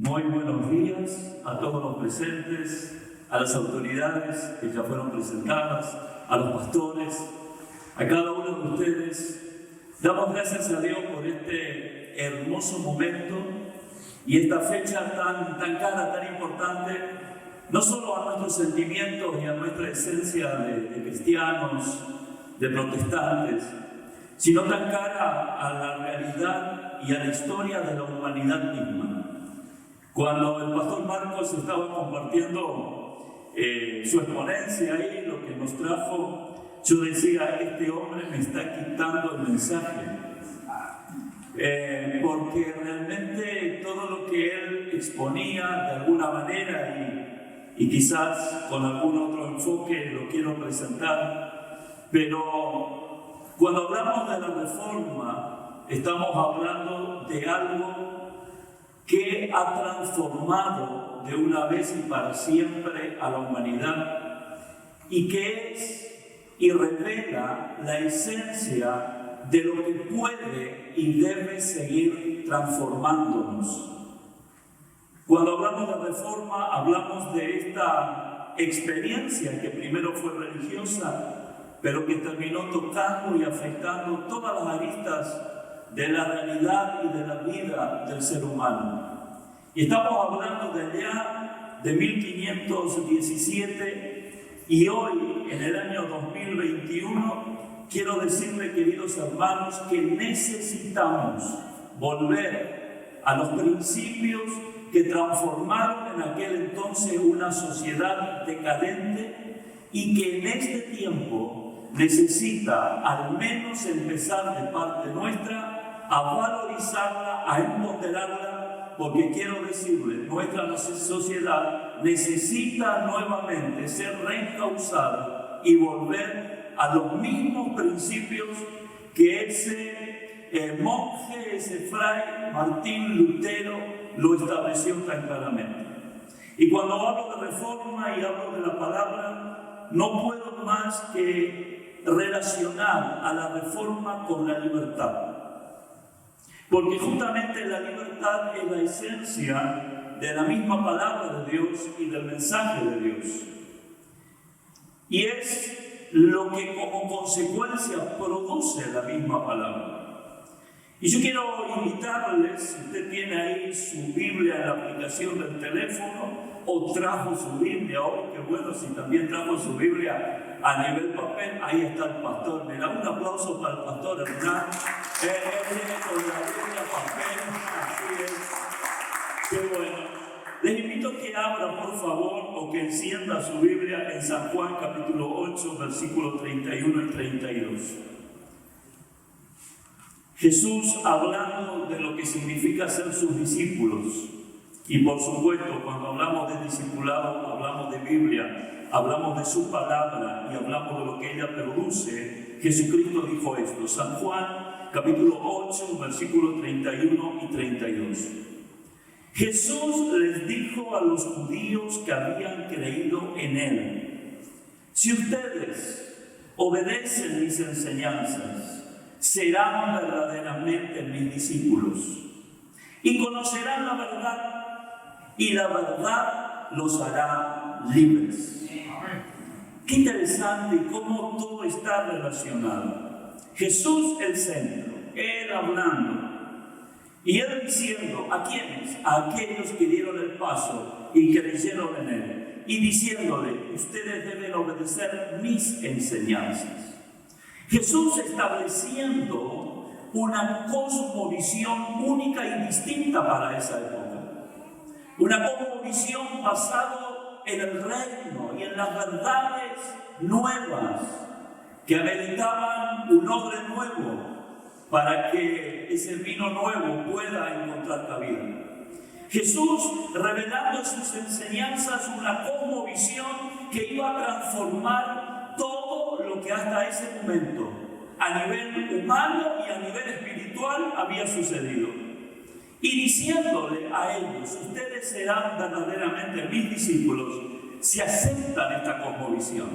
Muy buenos días a todos los presentes, a las autoridades que ya fueron presentadas, a los pastores, a cada uno de ustedes. Damos gracias a Dios por este hermoso momento y esta fecha tan cara, tan importante, no solo a nuestros sentimientos y a nuestra esencia de cristianos, de protestantes, sino tan cara a la realidad y a la historia de la humanidad misma. Cuando el pastor Marcos estaba compartiendo su exponencia ahí, lo que nos trajo, yo decía, este hombre me está quitando el mensaje. Porque realmente todo lo que él exponía de alguna manera y quizás con algún otro enfoque lo quiero presentar, pero cuando hablamos de la reforma estamos hablando de algo que ha transformado de una vez y para siempre a la humanidad y que es y revela la esencia de lo que puede y debe seguir transformándonos. Cuando hablamos de reforma, hablamos de esta experiencia que primero fue religiosa, pero que terminó tocando y afectando todas las aristas de la realidad y de la vida del ser humano. Y estamos hablando de allá de 1517 y hoy, en el año 2021, quiero decirle, queridos hermanos, que necesitamos volver a los principios que transformaron en aquel entonces una sociedad decadente y que en este tiempo necesita al menos empezar de parte nuestra a valorizarla, a empoderarla, porque quiero decirle, nuestra sociedad necesita nuevamente ser reencauzada y volver a los mismos principios que ese monje, ese fray Martín Lutero lo estableció tan claramente. Y cuando hablo de reforma y hablo de la palabra, no puedo más que relacionar a la reforma con la libertad. Porque justamente la libertad es la esencia de la misma palabra de Dios y del mensaje de Dios. Y es lo que como consecuencia produce la misma palabra. Y yo quiero invitarles, si usted tiene ahí su Biblia en la aplicación del teléfono, o trajo su Biblia hoy, qué bueno si también trajo su Biblia a nivel papel, ahí está el pastor. Me da un aplauso para el pastor Hernán. Él viene con la Biblia papel, así es. Qué bueno. Les invito a que abra, por favor, o que encienda su Biblia en San Juan capítulo 8, versículos 31 y 32. Jesús hablando de lo que significa ser sus discípulos. Y por supuesto, cuando hablamos de discipulado, hablamos de Biblia, hablamos de su palabra y hablamos de lo que ella produce. Jesucristo dijo esto, San Juan, capítulo 8, versículos 31 y 32. Jesús les dijo a los judíos que habían creído en Él, si ustedes obedecen mis enseñanzas, serán verdaderamente mis discípulos y conocerán la verdad, y la verdad los hará libres. Qué interesante cómo todo está relacionado. Jesús el centro, Él hablando, y Él diciendo, ¿a quiénes? A aquellos que dieron el paso y creyeron en Él, y diciéndole, ustedes deben obedecer mis enseñanzas. Jesús estableciendo una cosmovisión única y distinta para esa época. Una cosmovisión basada en el reino y en las verdades nuevas que ameritaban un odre nuevo para que ese vino nuevo pueda encontrar cabida. Jesús revelando en sus enseñanzas una cosmovisión que iba a transformar todo lo que hasta ese momento a nivel humano y a nivel espiritual había sucedido. Y diciéndole a ellos, ustedes serán verdaderamente mis discípulos si aceptan esta cosmovisión,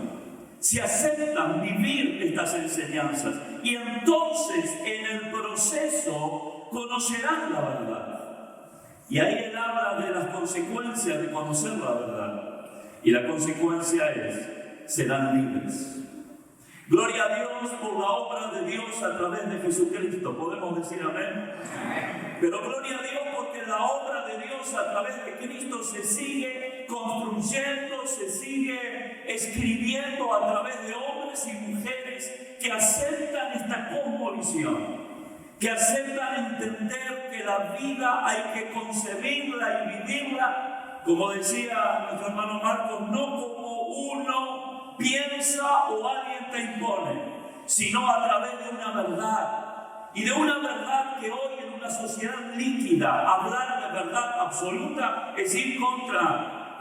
si aceptan vivir estas enseñanzas. Y entonces en el proceso conocerán la verdad. Y ahí él habla de las consecuencias de conocer la verdad. Y la consecuencia es, serán libres. Gloria a Dios por la obra de Dios a través de Jesucristo. ¿Podemos decir amén? Pero gloria a Dios porque la obra de Dios a través de Cristo se sigue construyendo, se sigue escribiendo a través de hombres y mujeres que aceptan esta cosmovisión, que aceptan entender que la vida hay que concebirla y vivirla, como decía nuestro hermano Marcos, no como uno piensa o alguien te impone, sino a través de una verdad. Y de una verdad que hoy en una sociedad líquida, hablar de verdad absoluta es ir contra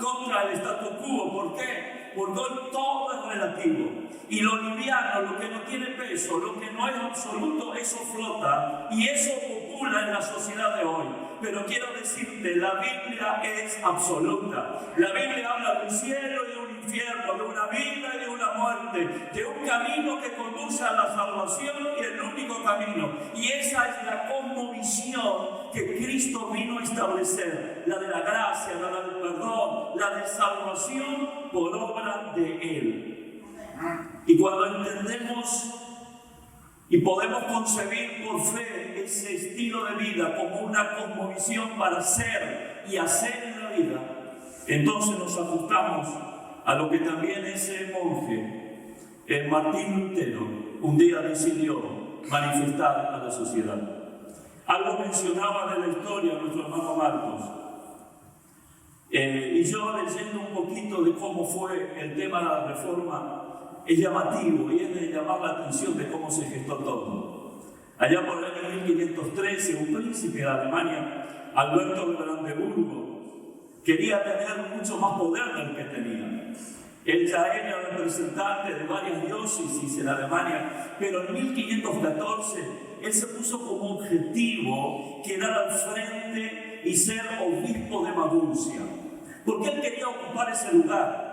el statu quo. ¿Por qué? Porque hoy todo es relativo. Y lo liviano, lo que no tiene peso, lo que no es absoluto, eso flota. Y eso popula en la sociedad de hoy. Pero quiero decirte, la Biblia es absoluta. La Biblia habla de un cielo y de un infierno, de una vida y de una muerte, de un camino que conduce a la salvación y el único camino. Y esa es la cosmovisión que Cristo vino a establecer, la de la gracia, la del perdón, la de salvación por obra de Él. Y cuando entendemos y podemos concebir por fe ese estilo de vida como una cosmovisión para ser y hacer en la vida, entonces nos ajustamos a lo que también ese monje, el Martín Lutero, un día decidió manifestar a la sociedad. Algo mencionaba de la historia nuestro hermano Marcos. Y yo leyendo un poquito de cómo fue el tema de la reforma, es llamativo y es de llamar la atención de cómo se gestó todo. Allá por el año 1513, un príncipe de Alemania, Alberto de Brandeburgo, quería tener mucho más poder del que tenía. Él ya era representante de varias diócesis en Alemania, pero en 1514 él se puso como objetivo quedar al frente y ser obispo de Maguncia. Porque él quería ocupar ese lugar.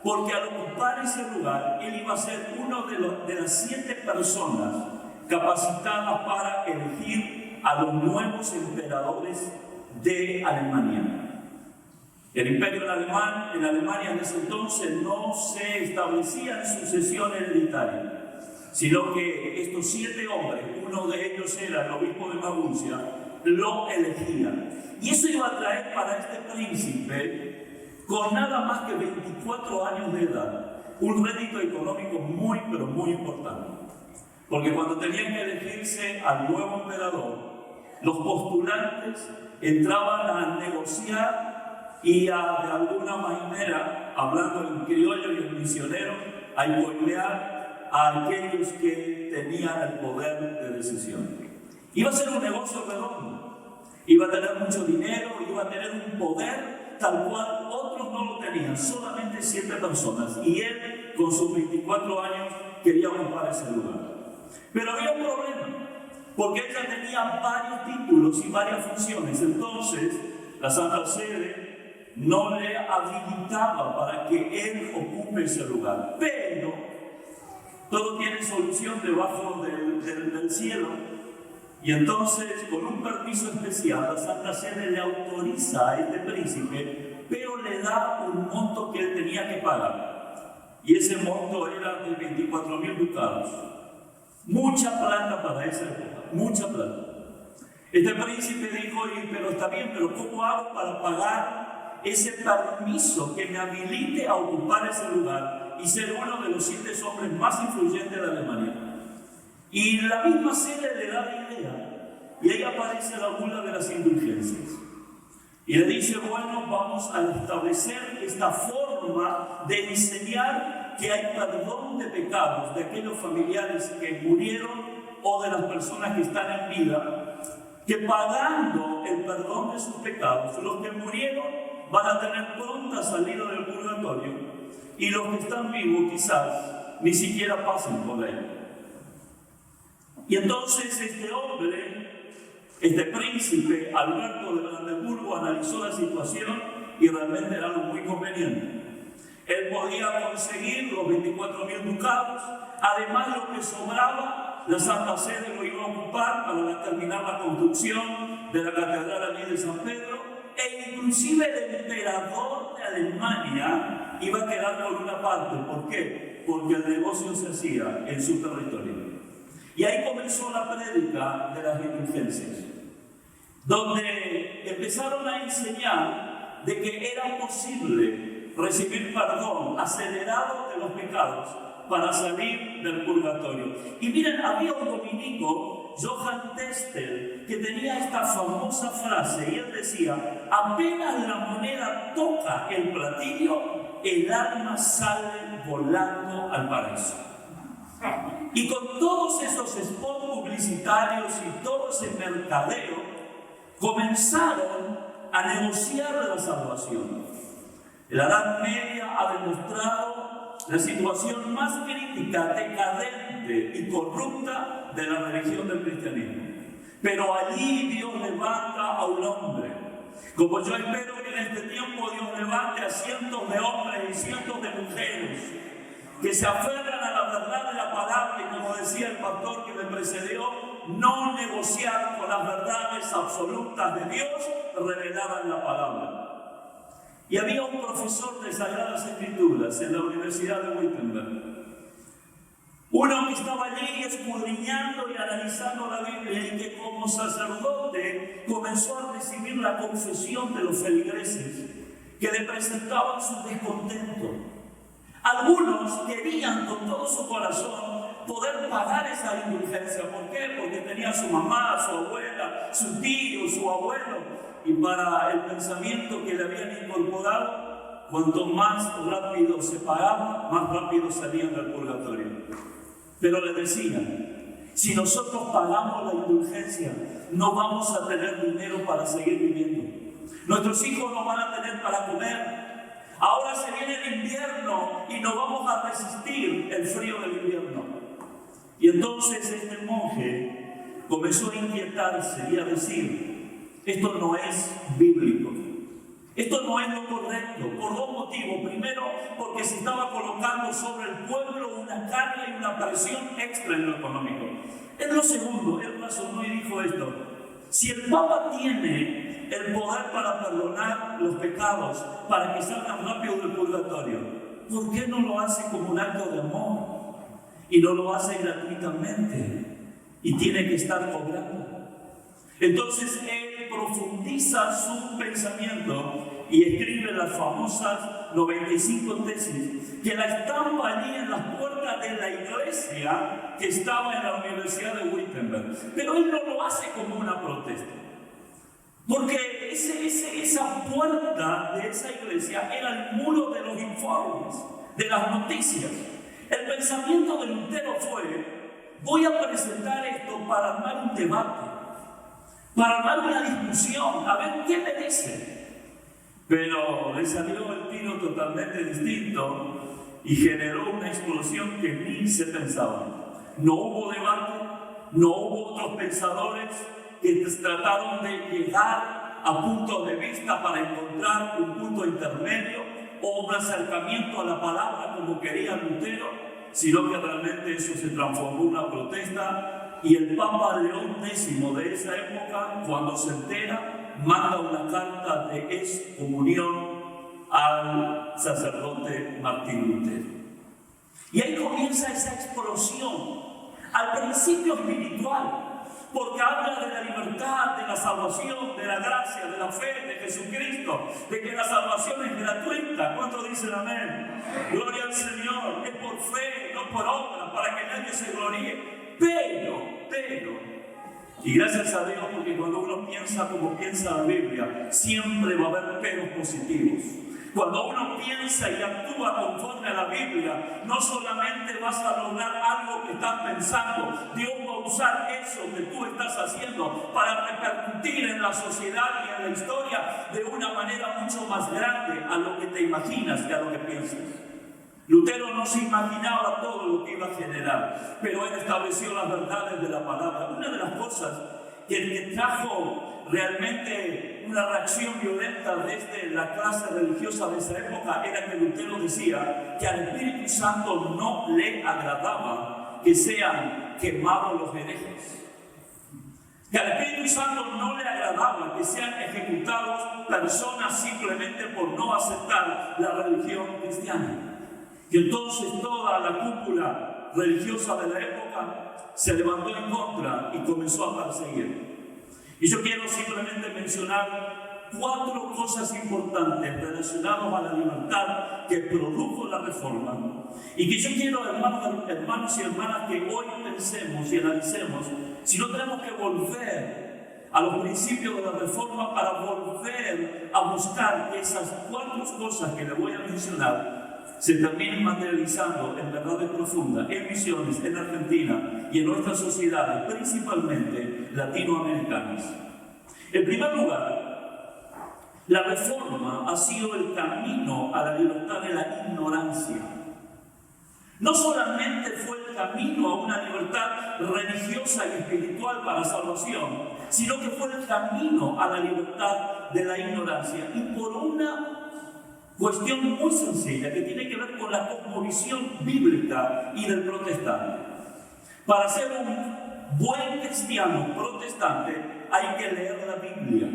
Porque al ocupar ese lugar, él iba a ser uno de las 7 personas capacitadas para elegir a los nuevos emperadores de Alemania. El imperio alemán, en Alemania en ese entonces no se establecían sucesiones hereditarias, sino que estos 7 hombres, uno de ellos era el obispo de Maguncia, lo elegían. Y eso iba a traer para este príncipe, con nada más que 24 años de edad, un rédito económico muy, pero muy importante. Porque cuando tenían que elegirse al nuevo emperador, los postulantes entraban a negociar y de alguna manera, hablando en criollo y en misionero, a imponer a aquellos que tenían el poder de decisión. Iba a ser un negocio redondo, iba a tener mucho dinero, iba a tener un poder tal cual otros no lo tenían, solamente 7 personas, y él con sus 24 años quería ocupar ese lugar. Pero había un problema, porque él ya tenía varios títulos y varias funciones, entonces la Santa Sede no le habilitaba para que él ocupe ese lugar. Pero todo tiene solución debajo del cielo. Y entonces, con un permiso especial, la Santa Sede le autoriza a este príncipe, pero le da un monto que él tenía que pagar. Y ese monto era de 24.000 ducados. Mucha plata para esa época, mucha plata. Este príncipe dijo, pero está bien, pero ¿cómo hago para pagar ese permiso que me habilite a ocupar ese lugar y ser uno de los 7 hombres más influyentes de Alemania? Y la misma Sede le da la idea, y ahí aparece la bula de las indulgencias. Y le dice, bueno, vamos a establecer esta forma de enseñar que hay perdón de pecados de aquellos familiares que murieron o de las personas que están en vida, que pagando el perdón de sus pecados, los que murieron van a tener pronta salida del purgatorio, y los que están vivos quizás ni siquiera pasen por ahí. Y entonces este hombre, este príncipe, Alberto de Brandeburgo, analizó la situación y realmente era algo muy conveniente. Él podía conseguir los 24.000 ducados, además lo que sobraba, la Santa Sede lo iba a ocupar para terminar la construcción de la catedral allí de San Pedro, e inclusive el emperador de Alemania iba a quedar con una parte. ¿Por qué? Porque el negocio se hacía en su territorio. Y ahí comenzó la prédica de las indulgencias, donde empezaron a enseñar de que era posible recibir perdón acelerado de los pecados para salir del purgatorio. Y miren, había un dominico, Johann Testel, que tenía esta famosa frase, y él decía: apenas la moneda toca el platillo, el alma sale volando al paraíso. Y con todos esos spots publicitarios y todo ese mercadeo, comenzaron a negociar la salvación. La Edad Media ha demostrado la situación más crítica, decadente y corrupta de la religión del cristianismo. Pero allí Dios levanta a un hombre. Como yo espero que en este tiempo Dios levante a cientos de hombres y cientos de mujeres que se aferran a la verdad de la palabra y, como decía el pastor que me precedió, no negociar con las verdades absolutas de Dios reveladas en la palabra. Y había un profesor de Sagradas Escrituras en la Universidad de Wittenberg, uno que estaba allí escudriñando y analizando la Biblia, y que como sacerdote comenzó a recibir la confesión de los feligreses que le presentaban su descontento. Algunos querían con todo su corazón poder pagar esa indulgencia. ¿Por qué? Porque tenía su mamá, su abuela, su tío, su abuelo. Y para el pensamiento que le habían incorporado, cuanto más rápido se pagaba, más rápido salían del purgatorio. Pero le decían: si nosotros pagamos la indulgencia, no vamos a tener dinero para seguir viviendo. Nuestros hijos no van a tener para comer. Ahora se viene el invierno y no vamos a resistir el frío del invierno. Y entonces este monje comenzó a inquietarse y a decir: esto no es bíblico. Esto no es lo correcto, por dos motivos. Primero, porque se estaba colocando sobre el pueblo una carga y una presión extra en lo económico. En lo segundo, él razonó y dijo esto: si el Papa tiene el poder para perdonar los pecados, para que salgan rápido del purgatorio, ¿por qué no lo hace como un acto de amor? Y no lo hace gratuitamente, y tiene que estar cobrando. Entonces él profundiza su pensamiento y escribe las famosas 95 tesis, que la estampa allí en las puertas de la iglesia que estaba en la Universidad de Wittenberg. Pero él no lo hace como una protesta, porque esa puerta de esa iglesia era el muro de los informes, de las noticias. El pensamiento de Lutero fue: voy a presentar esto para armar un debate, para armar una discusión, a ver qué me dice. Pero le salió el tiro totalmente distinto y generó una explosión que ni se pensaba. No hubo debate, no hubo otros pensadores que trataron de llegar a puntos de vista para encontrar un punto intermedio o un acercamiento a la palabra como quería Lutero, sino que realmente eso se transformó en una protesta. Y el Papa León X de esa época, cuando se entera, manda una carta de excomunión al sacerdote Martín Lutero. Y ahí comienza esa explosión, al principio espiritual, porque habla de la libertad, de la salvación, de la gracia, de la fe, de Jesucristo, de que la salvación es gratuita. ¿Cuántos dicen amén? Gloria al Señor, es por fe, no por obra, para que nadie se gloríe. Pero, y gracias a Dios, porque cuando uno piensa como piensa la Biblia, siempre va a haber peros positivos. Cuando uno piensa y actúa conforme a la Biblia, no solamente vas a lograr algo que estás pensando, Dios va a usar eso que tú estás haciendo para repercutir en la sociedad y en la historia de una manera mucho más grande a lo que te imaginas que a lo que piensas. Lutero no se imaginaba todo lo que iba a generar, pero él estableció las verdades de la palabra. Una de las cosas que trajo realmente una reacción violenta desde la clase religiosa de esa época era que Lutero decía que al Espíritu Santo no le agradaba que sean quemados los herejes. que al Espíritu Santo no le agradaba que sean ejecutados personas simplemente por no aceptar la religión cristiana. Y entonces toda la cúpula religiosa de la época se levantó en contra y comenzó a perseguir. Y yo quiero simplemente mencionar 4 cosas importantes relacionadas a la libertad que produjo la Reforma, y que yo quiero, hermanos y hermanas, que hoy pensemos y analicemos si no tenemos que volver a los principios de la Reforma para volver a buscar que esas 4 cosas que les voy a mencionar se terminen materializando en verdades profundas, en misiones, en Argentina y en nuestras sociedades, principalmente latinoamericanas. En primer lugar, la Reforma ha sido el camino a la libertad de la ignorancia. No solamente fue el camino a una libertad religiosa y espiritual para salvación, sino que fue el camino a la libertad de la ignorancia. Y por una cuestión muy sencilla que tiene que ver con la cosmovisión bíblica y del protestante. Para ser un buen cristiano protestante hay que leer la Biblia.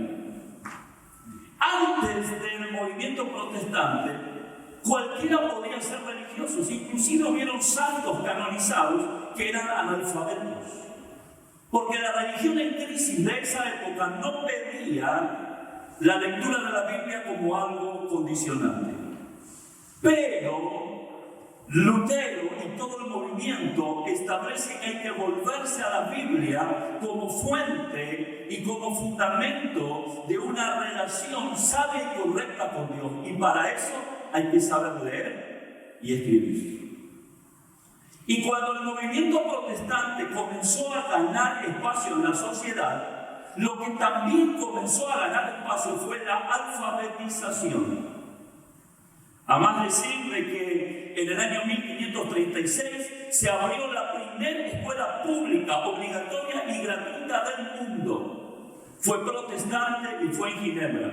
Antes del movimiento protestante, cualquiera podía ser religioso, inclusive hubieron santos canonizados que eran analfabetos. Porque la religión en crisis de esa época no pedía la lectura de la Biblia como algo condicionante. Pero Lutero y todo el movimiento establece que hay que volverse a la Biblia como fuente y como fundamento de una relación sabia y correcta con Dios. Y para eso hay que saber leer y escribir. Y cuando el movimiento protestante comenzó a ganar espacio en la sociedad, lo que también comenzó a ganar espacio fue la alfabetización. A más decirle que en el año 1536 se abrió la primera escuela pública, obligatoria y gratuita del mundo. Fue protestante y fue en Ginebra.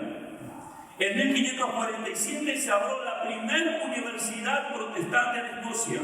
En 1547 se abrió la primera universidad protestante en Escocia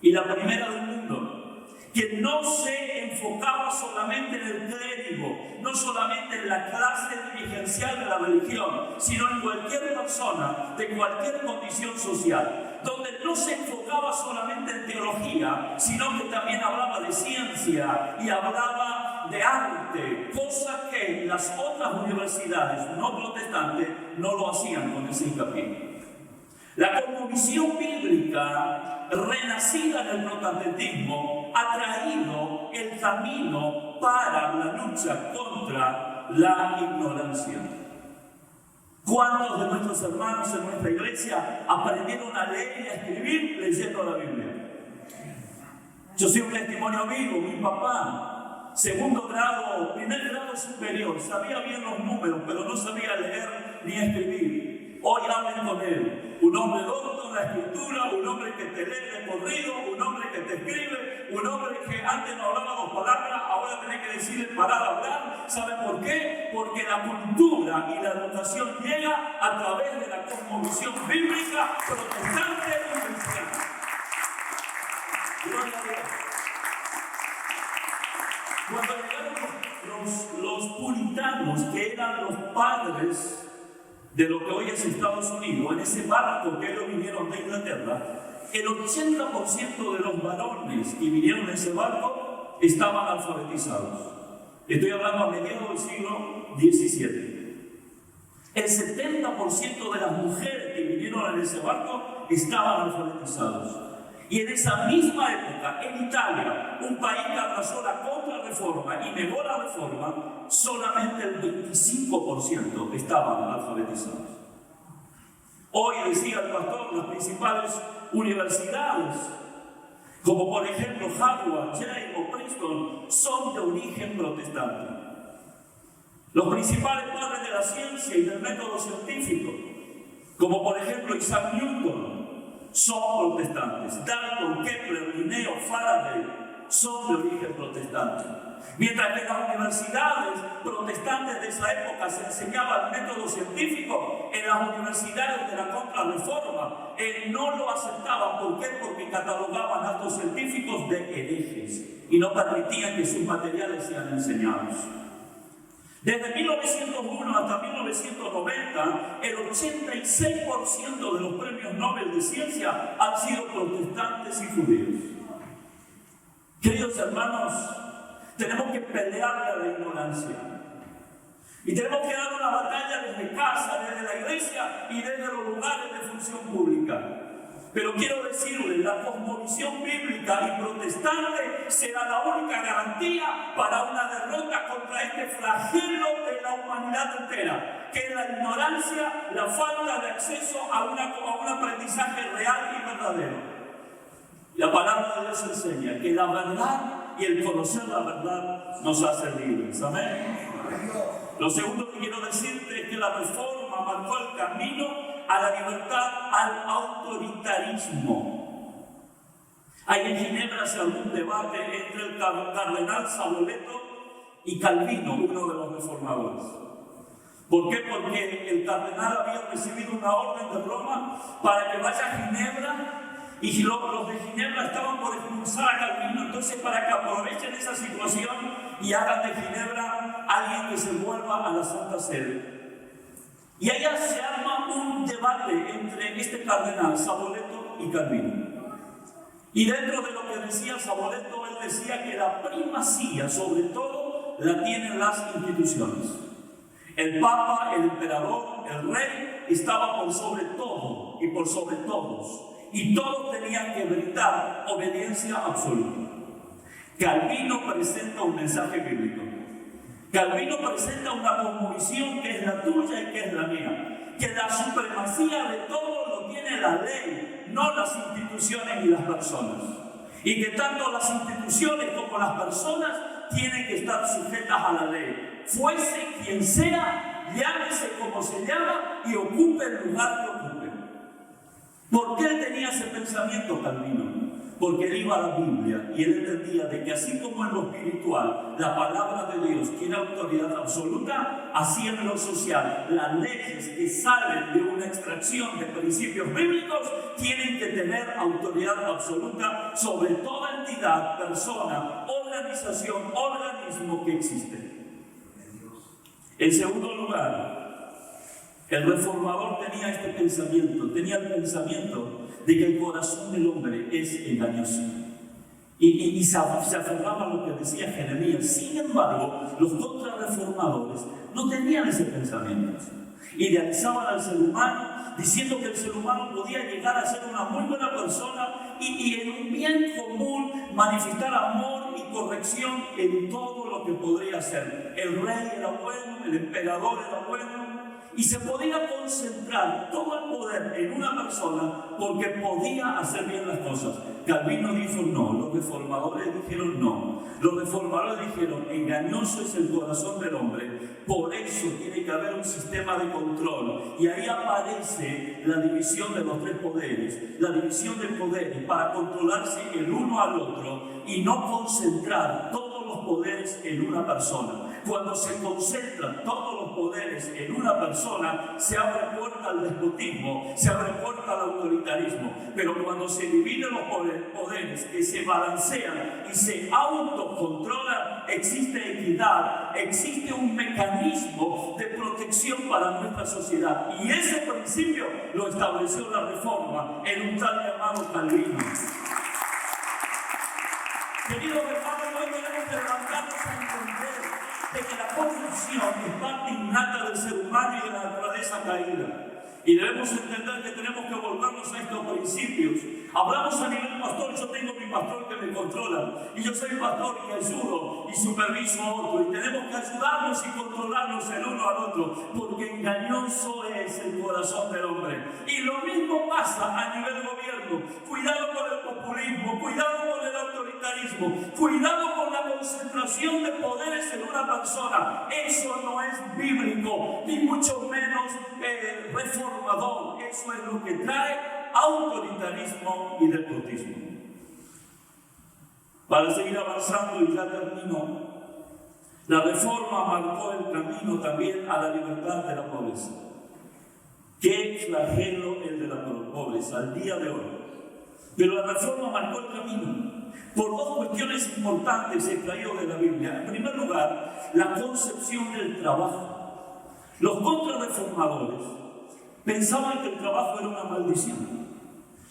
y la primera del mundo, que no se enfocaba solamente en el clérigo, no solamente en la clase dirigencial de la religión, sino en cualquier persona de cualquier condición social, donde no se enfocaba solamente en teología, sino que también hablaba de ciencia y hablaba de arte, cosa que las otras universidades no protestantes no lo hacían con ese hincapié. La cosmovisión bíblica renacida en el protestantismo ha traído el camino para la lucha contra la ignorancia. ¿Cuántos de nuestros hermanos en nuestra iglesia aprendieron a leer y a escribir leyendo la Biblia? Yo soy un testimonio vivo. Mi papá, segundo grado, primer grado superior, sabía bien los números, pero no sabía leer ni escribir. Hoy hablen con él. Un hombre docto en la escritura, un hombre que te lee de corrido, un hombre que te escribe, un hombre que antes no hablaba 2 palabras, ahora tenés que decirle parar a hablar. ¿Saben por qué? Porque la cultura y la educación llega a través de la cosmovisión bíblica protestante y cristiana. Gloria a Dios. Cuando llegaron los puritanos, que eran los padres de lo que hoy es Estados Unidos, en ese barco que ellos vinieron de Inglaterra, el 80% de los varones que vinieron en ese barco estaban alfabetizados. Estoy hablando a mediados del siglo XVII. El 70% de las mujeres que vinieron en ese barco estaban alfabetizados. Y en esa misma época, en Italia, un país que abrazó la contrarreforma y negó la reforma, solamente el 25% estaban alfabetizados. Hoy, decía el pastor, las principales universidades, como por ejemplo Harvard, Yale o Princeton, son de origen protestante. Los principales padres de la ciencia y del método científico, como por ejemplo Isaac Newton, son protestantes. Dalton, Kepler, Linneo, Faraday, son de origen protestante. Mientras que en las universidades protestantes de esa época se enseñaba el método científico, en las universidades de la Contrarreforma no lo aceptaban. ¿Por qué? Porque catalogaban actos científicos de herejes y no permitían que sus materiales sean enseñados. Desde 1901 hasta 1990, el 86% de los premios Nobel de Ciencia han sido protestantes y judíos. Queridos hermanos, tenemos que pelearle a la ignorancia. Y tenemos que dar una batalla desde casa, desde la iglesia y desde los lugares de función pública. Pero quiero decirles, la cosmovisión bíblica y protestante será la única garantía para una derrota contra este flagelo de la humanidad entera, que es la ignorancia, la falta de acceso a un aprendizaje real y verdadero. La palabra de Dios enseña que la verdad y el conocer la verdad nos hace libres. Amén. Lo segundo que quiero decirte es que la Reforma marcó el camino a la libertad, al autoritarismo. Hay en Ginebra un debate entre el cardenal Saboleto y Calvino, uno de los reformadores. ¿Por qué? Porque el cardenal había recibido una orden de Roma para que vaya a Ginebra y los de Ginebra estaban por expulsar a Calvino. Entonces, para que aprovechen esa situación y hagan de Ginebra alguien que se vuelva a la Santa Sede. Y allá se arma un debate entre este cardenal, Saboleto y Calvino. Y dentro de lo que decía Saboleto, él decía que la primacía, sobre todo, la tienen las instituciones. El Papa, el Emperador, el Rey, estaba por sobre todo y por sobre todos. Y todos tenían que brindar obediencia absoluta. Calvino presenta un mensaje bíblico. Calvino presenta una cosmovisión que es la tuya y que es la mía, que la supremacía de todo lo tiene la ley, no las instituciones ni las personas, y que tanto las instituciones como las personas tienen que estar sujetas a la ley, fuese quien sea, llámese como se llama y ocupe el lugar que ocupe. ¿Por qué él tenía ese pensamiento, Calvino? Porque él iba a la Biblia y él entendía de que así como en lo espiritual la palabra de Dios tiene autoridad absoluta, así en lo social las leyes que salen de una extracción de principios bíblicos tienen que tener autoridad absoluta sobre toda entidad, persona, organización, organismo que existe. En segundo lugar, el reformador tenía este pensamiento, tenía el pensamiento de que el corazón del hombre es engañoso. Y se aferraba a lo que decía Jeremías. Sin embargo, los contrarreformadores no tenían ese pensamiento. Idealizaban al ser humano, diciendo que el ser humano podía llegar a ser una muy buena persona y en un bien común manifestar amor y corrección en todo lo que podría ser. El rey era bueno, el emperador era bueno, y se podía concentrar todo el poder en una persona porque podía hacer bien las cosas. Calvino dijo no, los reformadores dijeron no. Los reformadores dijeron engañoso es el corazón del hombre, por eso tiene que haber un sistema de control. Y ahí aparece la división de los tres poderes, la división de poderes para controlarse el uno al otro y no concentrar todos los poderes en una persona. Cuando se concentran todos los poderes en una persona, se abre puerta al despotismo, se abre puerta al autoritarismo. Pero cuando se dividen los poderes, que se balancean y se autocontrolan, existe equidad, existe un mecanismo de protección para nuestra sociedad. Y ese principio lo estableció la Reforma en un tal llamado Calvino. Queridos hermanos, hoy tenemos que levantarnos a entender de que la corrupción es parte innata del ser humano y de la naturaleza caída. Y debemos entender que tenemos que volvernos a estos principios. Hablamos a nivel pastor, yo tengo mi pastor que me controla. Y yo soy pastor y ayudo y superviso a otro. Y tenemos que ayudarnos y controlarnos el uno al otro. Porque engañoso es el corazón del hombre. Y lo mismo pasa a nivel gobierno. Cuidado con el populismo, cuidado con el autoritarismo, cuidado con la concentración de poderes en una persona. Eso no es bíblico, ni mucho menos reformador. Eso es lo que trae autoritarismo y despotismo. Para seguir avanzando, y ya termino, la reforma marcó el camino también a la libertad de la pobreza. Qué flagelo el de la pobreza al día de hoy. Pero la reforma marcó el camino por dos cuestiones importantes extraídas de la Biblia. En primer lugar, la concepción del trabajo. Los contrarreformadores pensaban que el trabajo era una maldición.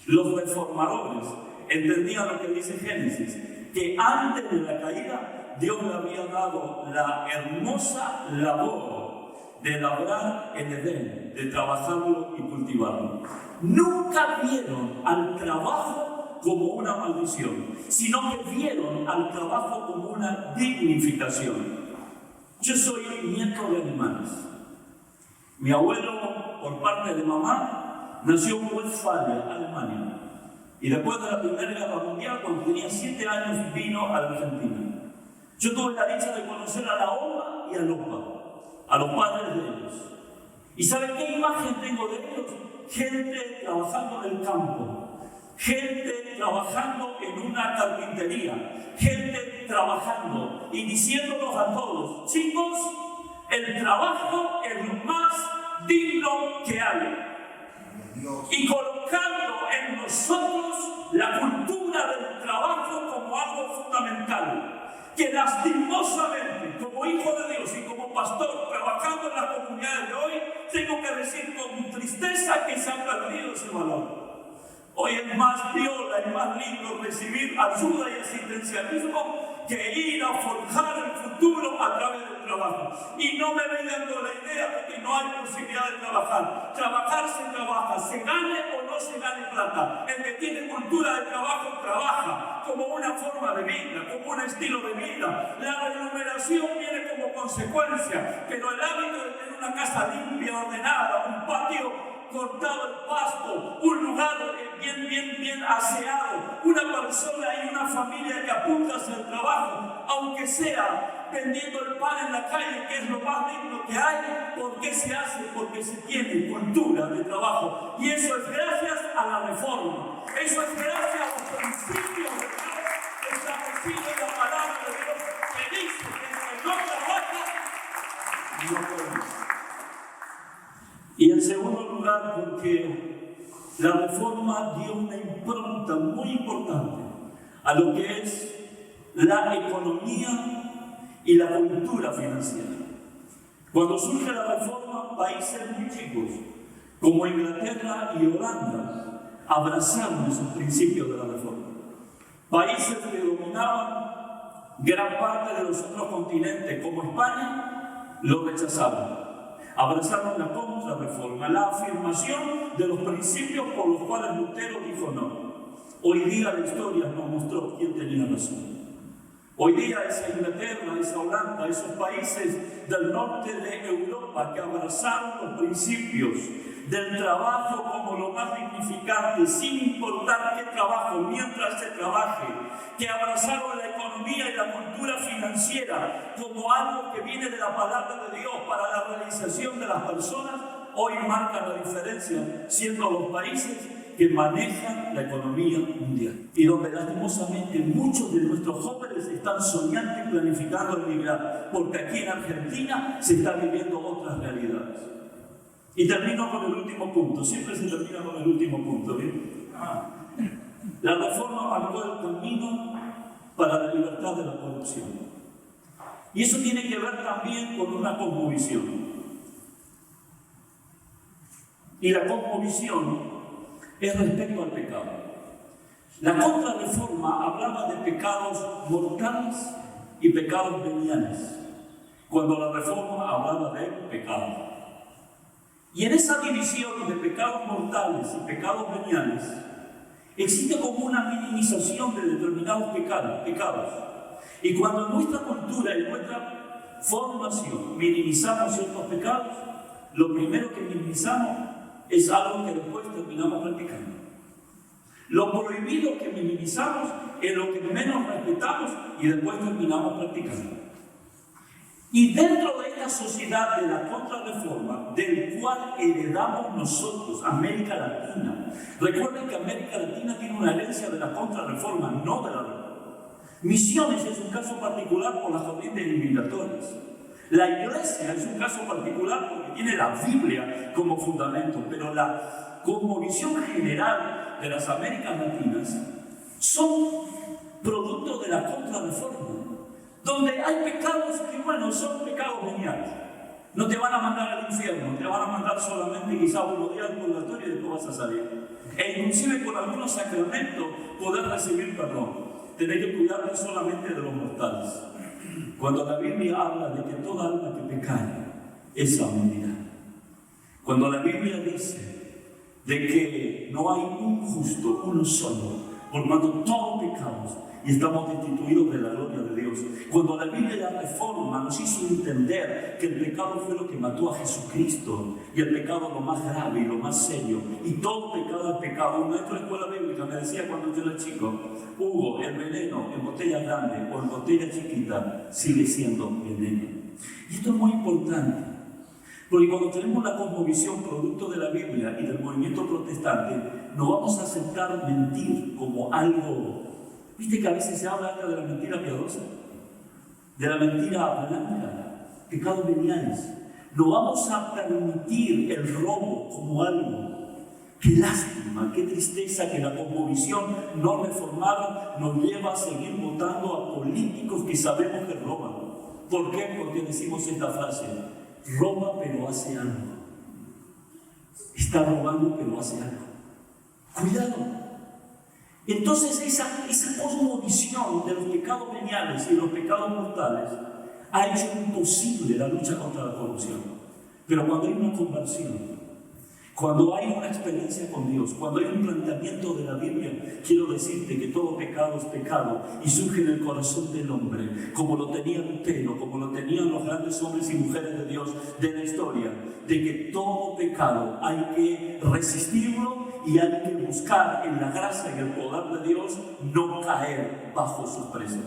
Los reformadores entendían lo que dice Génesis, que antes de la caída Dios le había dado la hermosa labor de labrar el Edén, de trabajarlo y cultivarlo. Nunca vieron al trabajo como una maldición, sino que vieron al trabajo como una dignificación. Yo soy nieto de animales. Mi abuelo, por parte de mamá, nació en Westfalia, Alemania. Y después de la Primera Guerra Mundial, cuando tenía 7 años, vino a la Argentina. Yo tuve la dicha de conocer a la OMA y a Lopa, a los padres de ellos. ¿Y saben qué imagen tengo de ellos? Gente trabajando en el campo, gente trabajando en una carpintería, gente trabajando y diciéndonos a todos: chicos, el trabajo es lo más digno que hay. Y colocando en nosotros la cultura del trabajo como algo fundamental, que lastimosamente, como hijo de Dios y como pastor, trabajando en las comunidades de hoy, tengo que decir con tristeza que se ha perdido ese valor. Hoy es más viola y más lindo recibir ayuda y asistencialismo que ir a forjar el futuro a través del trabajo. Y no me vengan con la idea de que no hay posibilidad de trabajar. Trabajar se trabaja, se gane o no se gane plata. El que tiene cultura de trabajo trabaja como una forma de vida, como un estilo de vida. La remuneración viene como consecuencia, pero el hábito de tener una casa limpia, ordenada, un patio cortado el pasto, un lugar bien aseado, una persona y una familia que apunta hacia el trabajo, aunque sea vendiendo el pan en la calle, que es lo más digno que hay. ¿Por qué se hace? Porque se tiene cultura de trabajo. Y eso es gracias a la reforma. Eso es gracias a los principios de Dios establecidos en la palabra de Dios, que dice que el que no trabaja, no puede. Y en segundo lugar, porque la reforma dio una impronta muy importante a lo que es la economía y la cultura financiera. Cuando surge la reforma, países muy chicos, como Inglaterra y Holanda, abrazaron esos principios de la reforma. Países que dominaban gran parte de los otros continentes, como España, lo rechazaron. Abrazaron la contrarreforma, la afirmación de los principios por los cuales Lutero dijo no. Hoy día la historia nos mostró quién tenía razón. Hoy día esa Inglaterra, esa Holanda, esos países del norte de Europa que abrazaron los principios del trabajo como lo más dignificante, sin importar qué trabajo, mientras se trabaje, que abrazaron la economía y la cultura financiera como algo que viene de la palabra de Dios para la realización de las personas, hoy marcan la diferencia, siendo los países que manejan la economía mundial y donde lastimosamente muchos de nuestros jóvenes están soñando y planificando emigrar, porque aquí en Argentina se están viviendo otras realidades. Y termino con el último punto, siempre se termina con el último punto, ¿bien? La reforma marcó el camino para la libertad de la corrupción. Y eso tiene que ver también con una cosmovisión. Y la cosmovisión es respecto al pecado. La contrarreforma hablaba de pecados mortales y pecados veniales, cuando la reforma hablaba de pecado. Y en esa división de pecados mortales y pecados veniales, existe como una minimización de determinados pecados. Y cuando en nuestra cultura y en nuestra formación minimizamos ciertos pecados, lo primero que minimizamos es algo que después terminamos practicando. Lo prohibido que minimizamos es lo que menos respetamos y después terminamos practicando. Y dentro de esta sociedad de la contrarreforma, del cual heredamos nosotros, América Latina, recuerden que América Latina tiene una herencia de la contrarreforma, no de la reforma. Misiones es un caso particular por las corrientes migratorias. La iglesia es un caso particular porque tiene la Biblia como fundamento, pero la cosmovisión general de las Américas Latinas son producto de la contrarreforma, donde hay pecados que, bueno, son pecados veniales. No te van a mandar al infierno, te van a mandar solamente quizá unos días al purgatorio y después vas a salir. E inclusive con algunos sacramentos poder recibir perdón. Tenés que cuidarte solamente de los mortales. Cuando la Biblia habla de que toda alma que pecare, esa morirá. Cuando la Biblia dice de que no hay un justo, uno solo, por cuanto todos pecamos y estamos destituidos de la gloria de Dios. Cuando la Biblia la reforma nos hizo entender que el pecado fue lo que mató a Jesucristo, y el pecado lo más grave y lo más serio, y todo pecado es pecado. Un maestro de escuela bíblica me decía cuando yo era chico: Hugo, el veneno en botella grande o en botella chiquita sigue siendo veneno. Y esto es muy importante, porque cuando tenemos la cosmovisión producto de la Biblia y del movimiento protestante, no vamos a aceptar mentir como algo. ¿Viste que a veces se habla de la mentira piadosa? De la mentira blanca, pecados veniales. No vamos a permitir el robo como algo. Qué lástima, qué tristeza que la cosmovisión no reformada nos lleva a seguir votando a políticos que sabemos que roban. ¿Por qué? Porque decimos esta frase: roba pero hace algo. Está robando pero hace algo. Cuidado. Entonces esa cosmovisión de los pecados veniales y de los pecados mortales ha hecho imposible la lucha contra la corrupción. Pero cuando hay una conversión, cuando hay una experiencia con Dios, cuando hay un planteamiento de la Biblia, quiero decirte que todo pecado es pecado y surge en el corazón del hombre, como lo tenía Lutero, como lo tenían los grandes hombres y mujeres de Dios de la historia, de que todo pecado hay que resistirlo y hay que buscar en la gracia y el poder de Dios no caer bajo sus presas.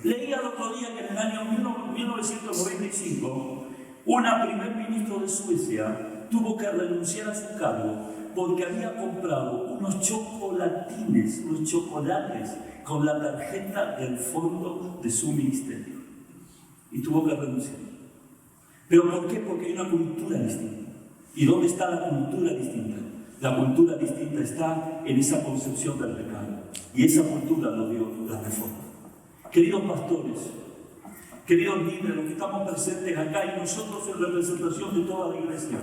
Leí el otro día que en el año 1995 una primer ministro de Suecia tuvo que renunciar a su cargo porque había comprado unos chocolates con la tarjeta del fondo de su ministerio. Y tuvo que renunciar. ¿Pero por qué? Porque hay una cultura distinta. ¿Y dónde está la cultura distinta? La cultura distinta está en esa concepción del pecado. Y esa cultura lo dio la reforma. Queridos pastores, queridos líderes, los que estamos presentes acá y nosotros en representación de toda la iglesia,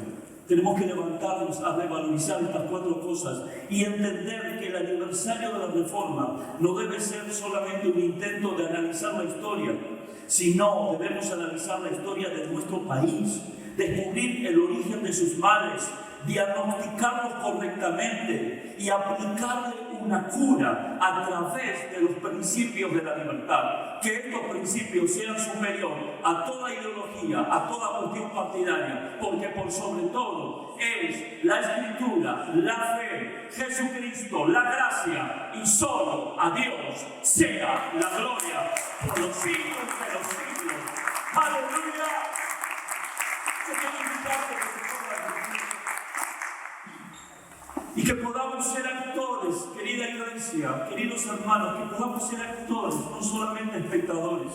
tenemos que levantarnos a revalorizar estas cuatro cosas y entender que el aniversario de la reforma no debe ser solamente un intento de analizar la historia, sino debemos analizar la historia de nuestro país, descubrir el origen de sus males, diagnosticarlos correctamente y aplicarle una cura a través de los principios de la libertad. Que estos principios sean superiores a toda ideología, a toda cuestión partidaria, porque por sobre todo es la Escritura, la fe, Jesucristo, la gracia, y solo a Dios sea la gloria por los siglos de los siglos. ¡Aleluya! Yo quiero invitarte a que se pongan y que podamos ser actores, querida iglesia, queridos hermanos, que podamos ser actores, no solamente espectadores,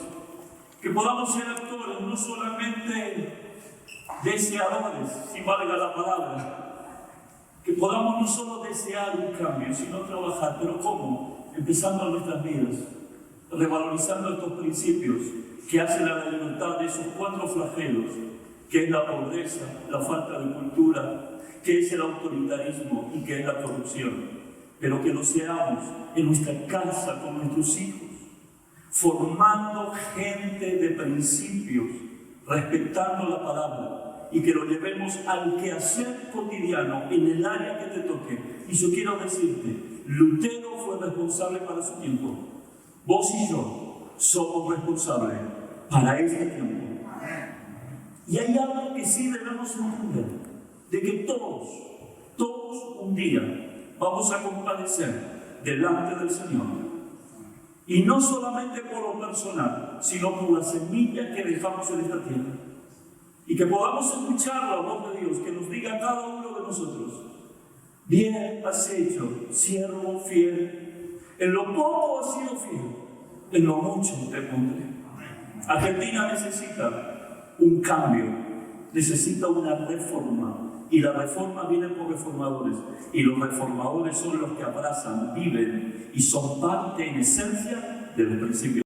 que podamos ser actores, no solamente deseadores, si valga la palabra, que podamos no solo desear un cambio, sino trabajar. ¿Pero cómo? Empezando nuestras vidas, revalorizando estos principios que hacen a la libertad de esos cuatro flagelos, que es la pobreza, la falta de cultura, que es el autoritarismo y que es la corrupción. Pero que lo seamos en nuestra casa con nuestros hijos, formando gente de principios, respetando la palabra, y que lo llevemos al quehacer cotidiano en el área que te toque. Y yo quiero decirte, Lutero fue responsable para su tiempo. Vos y yo somos responsables para este tiempo. Y hay algo que sí debemos entender, de que todos un día vamos a comparecer delante del Señor. Y no solamente por lo personal, sino por la semilla que dejamos en esta tierra. Y que podamos escuchar la voz de Dios, que nos diga a cada uno de nosotros: bien has hecho, siervo fiel. En lo poco has sido fiel, en lo mucho te pondré. Argentina necesita un cambio, necesita una reforma. Y la reforma viene por reformadores. Y los reformadores son los que abrazan, viven y son parte en esencia de los principios.